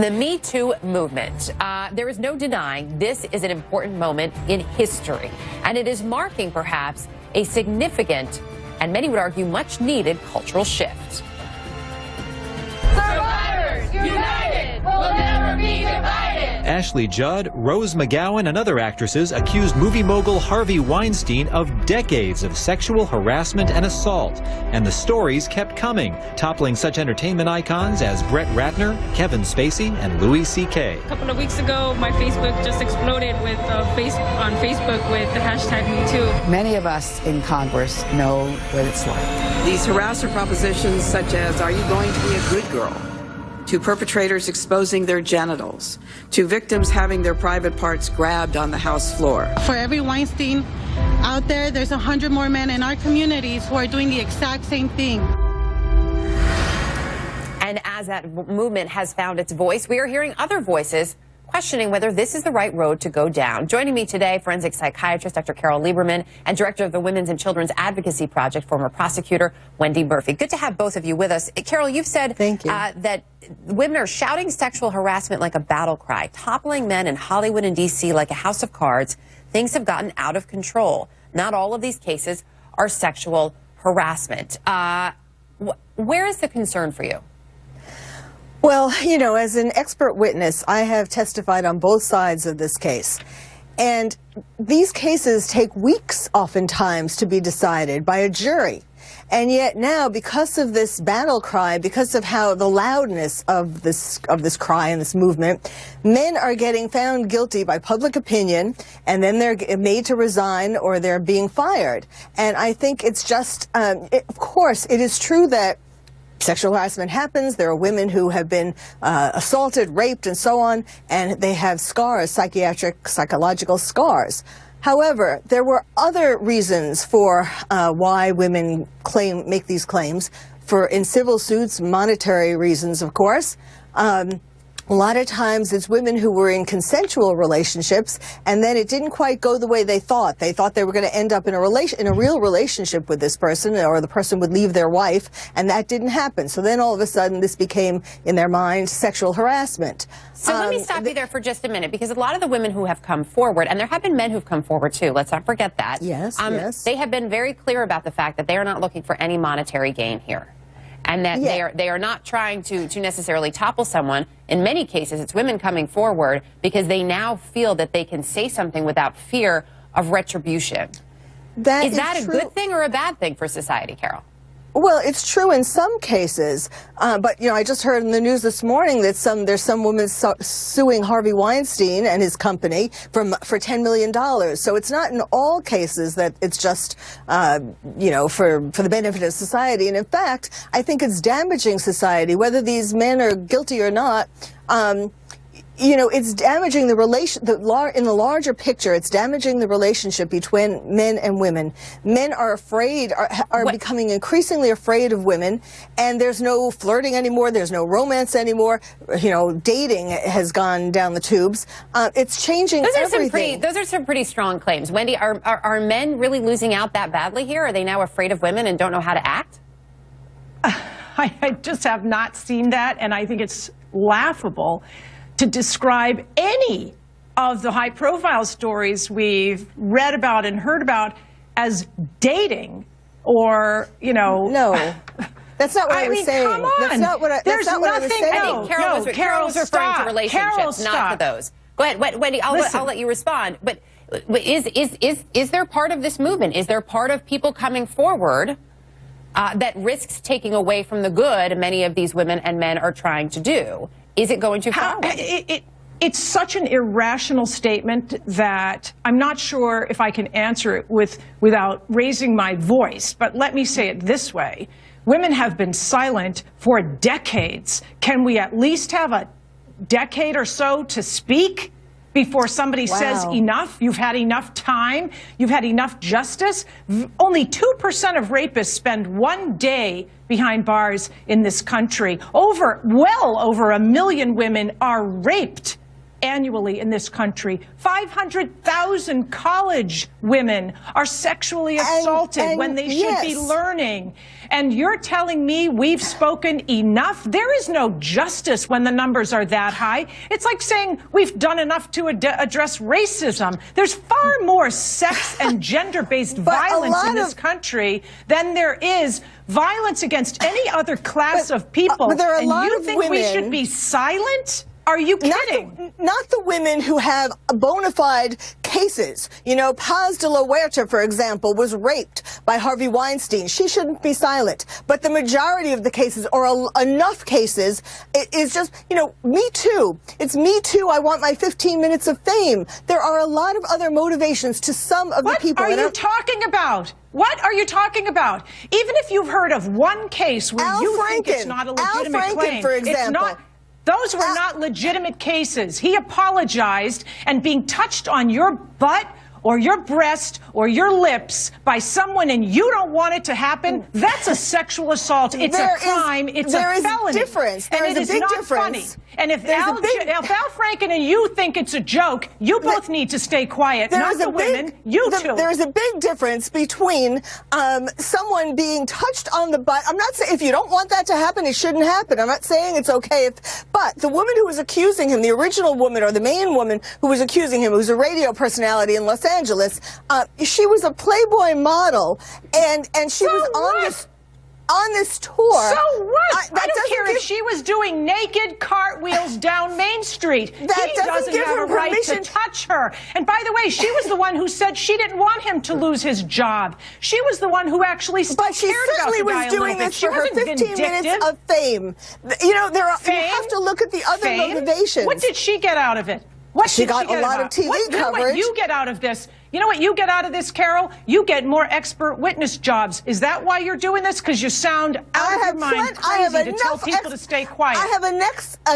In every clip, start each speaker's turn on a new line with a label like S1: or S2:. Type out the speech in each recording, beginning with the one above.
S1: The Me Too movement. There is no denying this is an important moment in history, and it is marking perhaps a significant, and many would argue much needed, cultural shift.
S2: Survivors united will never be divided.
S3: Ashley Judd, Rose McGowan, and other actresses accused movie mogul Harvey Weinstein of decades of sexual harassment and assault. And the stories kept coming, toppling such entertainment icons as Brett Ratner, Kevin Spacey, and Louis C.K.
S4: A couple of weeks ago, my Facebook just exploded with on Facebook with the hashtag #MeToo.
S5: Many of us in Congress know what it's like.
S6: These harasser propositions such as, are you going to be a good girl? To perpetrators exposing their genitals, to victims having their private parts grabbed on the House floor.
S7: For every Weinstein out there, there's 100 more men in our communities who are doing the exact same thing.
S1: And as that movement has found its voice, we are hearing other voices questioning whether this is the right road to go down. Joining me today, forensic psychiatrist Dr. Carole Lieberman and director of the Women's and Children's Advocacy Project, former prosecutor Wendy Murphy. Good to have both of you with us. Carole, you've said that women are shouting sexual harassment like a battle cry, toppling men in Hollywood and D.C. like a house of cards. Things have gotten out of control. Not all of these cases are sexual harassment. Where is the concern for you?
S8: Well, you know, as an expert witness, I have testified on both sides of this case. And these cases take weeks oftentimes to be decided by a jury. And yet now, because of this battle cry, because of how the loudness of this cry and this movement, men are getting found guilty by public opinion, and then they're made to resign or they're being fired. And I think it's just, of course, it is true that sexual harassment happens. There are women who have been assaulted, raped, and so on, and they have scars, psychological scars. However, there were other reasons for why women make these claims. In civil suits, monetary reasons, of course. A lot of times it's women who were in consensual relationships, and then it didn't quite go the way they thought. They thought they were going to end up in a real relationship with this person, or the person would leave their wife, and that didn't happen. So then all of a sudden this became, in their mind, sexual harassment.
S1: So let me stop you there for just a minute, because a lot of the women who have come forward, and there have been men who've come forward too, let's not forget that.
S8: Yes, yes.
S1: They have been very clear about the fact that they are not looking for any monetary gain here. And that they are not trying to necessarily topple someone. In many cases, it's women coming forward because they now feel that they can say something without fear of retribution. Is that a good thing or a bad thing for society, Carole?
S8: Well, it's true in some cases, but, you know, I just heard in the news this morning that there's some woman suing Harvey Weinstein and his company for $10 million. So it's not in all cases that it's just, you know, for the benefit of society. And in fact, I think it's damaging society, whether these men are guilty or not. You know, it's damaging the in the larger picture, it's damaging the relationship between men and women. Men are afraid, are becoming increasingly afraid of women, and there's no flirting anymore, there's no romance anymore. You know, dating has gone down the tubes. It's changing everything.
S1: Those are some pretty strong claims. Wendy, are men really losing out that badly here? Are they now afraid of women and don't know how to act?
S9: I just have not seen that, and I think it's laughable to describe any of the high-profile stories we've read about and heard about as dating, or, you know...
S8: No. That's not what I was saying.
S9: Come on.
S8: That's not what I was saying.
S1: I think Carole was referring to relationships, not to those. Go ahead, Wendy, I'll let you respond. But is there part of this movement? Is there part of people coming forward that risks taking away from the good many of these women and men are trying to do? Is it going too far?
S9: It's such an irrational statement that I'm not sure if I can answer it without raising my voice. But let me say it this way. Women have been silent for decades. Can we at least have a decade or so to speak before somebody says enough? You've had enough time. You've had enough justice. Only 2% of rapists spend one day behind bars in this country. Well over 1 million women are raped annually in this country. 500,000 college women are sexually assaulted when they should be learning. And you're telling me we've spoken enough? There is no justice when the numbers are that high. It's like saying we've done enough to address racism. There's far more sex and gender-based violence in this country than there is violence against any other class of people.
S8: But there are a lot
S9: and you
S8: of
S9: think
S8: women,
S9: we should be silent? Are you kidding?
S8: Not the women who have bona fide cases. You know, Paz de la Huerta, for example, was raped by Harvey Weinstein. She shouldn't be silent. But the majority of the cases, or enough cases, it is just, you know, Me Too. It's Me Too. I want my 15 minutes of fame. There are a lot of other motivations to some of the people.
S9: What are you talking about? What are you talking about? Even if you've heard of one case where you think it's not a legitimate claim,
S8: for example.
S9: it's not. Those were not legitimate cases. He apologized, and being touched on your butt or your breast or your lips by someone and you don't want it to happen, that's a sexual assault. It's a crime. It's a felony.
S8: There is a difference. There is a big difference.
S9: Funny. And if Al Franken and you think it's a joke, you both need to stay quiet. Not the women, you two.
S8: There's a big difference between someone being touched on the butt. I'm not saying if you don't want that to happen, it shouldn't happen. I'm not saying it's okay. But the woman who was accusing him, the original woman or the main woman who was accusing him, who's a radio personality in Los Angeles, she was a Playboy model, and she was on this tour.
S9: So what? I don't care if she was doing naked cartwheels down Main Street. He doesn't have a right to touch her. And by the way, she was the one who said she didn't want him to lose his job. She was the one who actually cared about the guy a little bit.
S8: But she certainly was doing this for her 15 minutes of fame. You know, you have to look at the other motivations.
S9: What did she get out of it?
S8: She got a lot of TV coverage.
S9: You know what you get out of this? You know what you get out of this, Carol? You get more expert witness jobs. Is that why you're doing this? Because you sound out of your mind crazy to tell people to stay quiet.
S8: I have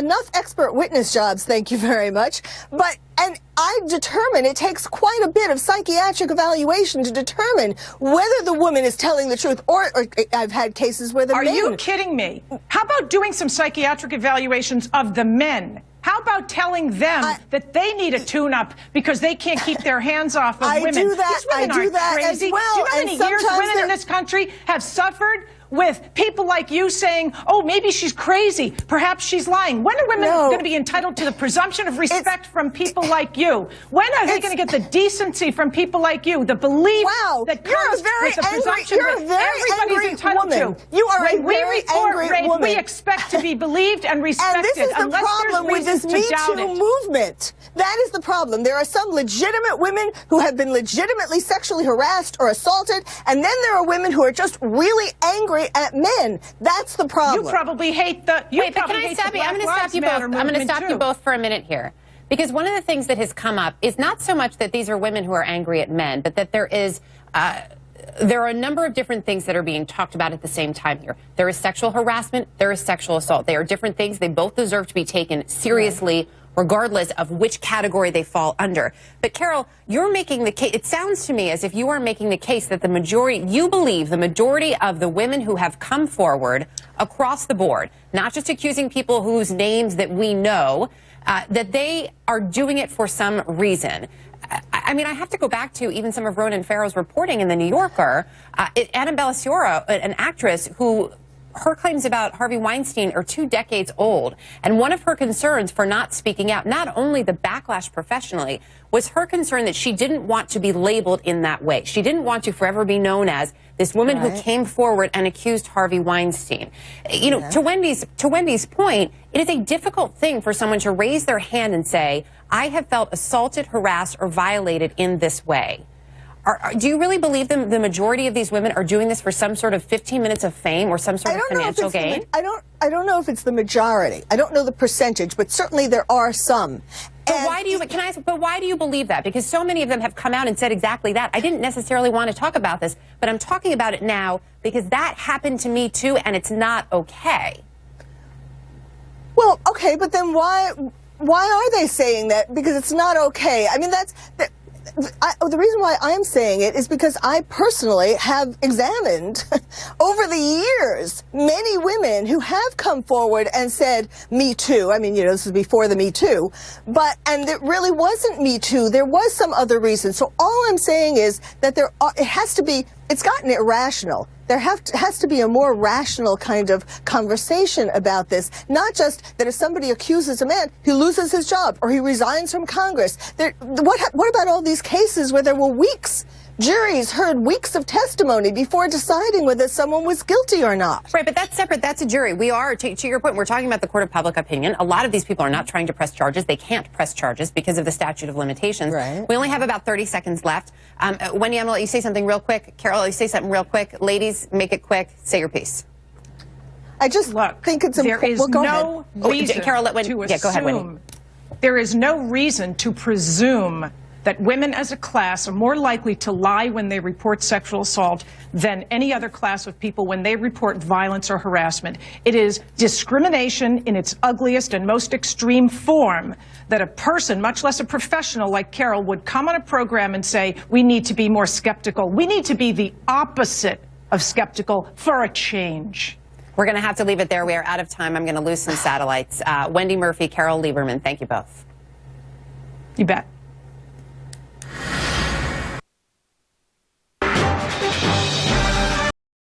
S8: enough expert witness jobs, thank you very much. And I determine it takes quite a bit of psychiatric evaluation to determine whether the woman is telling the truth, or I've had cases where the men...
S9: Are you kidding me? How about doing some psychiatric evaluations of the men? How about telling them that they need a tune-up because they can't keep their hands off of women?
S8: Do that.
S9: These women aren't crazy.
S8: As well.
S9: Do you know how many years women in this country have suffered with people like you saying, oh, maybe she's crazy, perhaps she's lying? When are women going to be entitled to the presumption of respect from people like you? When are they going to get the decency from people like you, the belief that comes with the presumption that everybody's entitled to?
S8: You are a very angry woman.
S9: We expect to be believed and respected.
S8: And this is the problem with this Me Too movement. That is the problem. There are some legitimate women who have been legitimately sexually harassed or assaulted, and then there are women who are just really angry at men. That's the problem.
S9: You probably hate the.
S1: Wait, but can I stop you? I'm going to stop you both. I'm going to stop you both for a minute here, because one of the things that has come up is not so much that these are women who are angry at men, but that there are a number of different things that are being talked about at the same time here. There is sexual harassment. There is sexual assault. They are different things. They both deserve to be taken seriously, regardless of which category they fall under. But Carole, you're making the case, it sounds to me as if you are making the case that you believe the majority of the women who have come forward across the board, not just accusing people whose names that we know, that they are doing it for some reason. I mean, I have to go back to even some of Ronan Farrow's reporting in The New Yorker. Annabelle Ciora, an actress who her claims about Harvey Weinstein are 2 decades old. And one of her concerns for not speaking out, not only the backlash professionally, was her concern that she didn't want to be labeled in that way. She didn't want to forever be known as this woman who came forward and accused Harvey Weinstein. You know, to Wendy's point, it is a difficult thing for someone to raise their hand and say, I have felt assaulted, harassed, or violated in this way. Do you really believe the majority of these women are doing this for some sort of 15 minutes of fame or some sort of financial gain? I
S8: don't know if it's the majority. I don't know the percentage, but certainly there are some.
S1: But why do you believe that? Because so many of them have come out and said exactly that. I didn't necessarily want to talk about this, but I'm talking about it now because that happened to me too, and it's not okay.
S8: Well, okay, but then why are they saying that? Because it's not okay. I mean, the reason why I'm saying it is because I personally have examined over the years many women who have come forward and said, Me Too. I mean, you know, this was before the Me Too. And it really wasn't Me Too. There was some other reason. So all I'm saying is that it's gotten irrational. There has to be a more rational kind of conversation about this. Not just that if somebody accuses a man, he loses his job or he resigns from Congress. What about all these cases where there were weeks? Juries heard weeks of testimony before deciding whether someone was guilty or not.
S1: Right, but that's separate. That's a jury. We are, to your point, we're talking about the court of public opinion. A lot of these people are not trying to press charges. They can't press charges because of the statute of limitations.
S8: Right.
S1: We only have about 30 seconds left. Wendy, I'm going to let you say something real quick. Carole, you say something real quick. Ladies, make it quick. Say your piece.
S8: I just think it's important.
S9: There is no reason
S1: Carole,
S9: to assume.
S1: go ahead, Wendy.
S9: There is no reason to presume that women as a class are more likely to lie when they report sexual assault than any other class of people when they report violence or harassment. It is discrimination in its ugliest and most extreme form that a person, much less a professional like Carole, would come on a program and say, we need to be more skeptical. We need to be the opposite of skeptical for a change.
S1: We're going to have to leave it there. We are out of time. I'm going to lose some satellites. Wendy Murphy, Carole Lieberman, thank you both.
S9: You bet.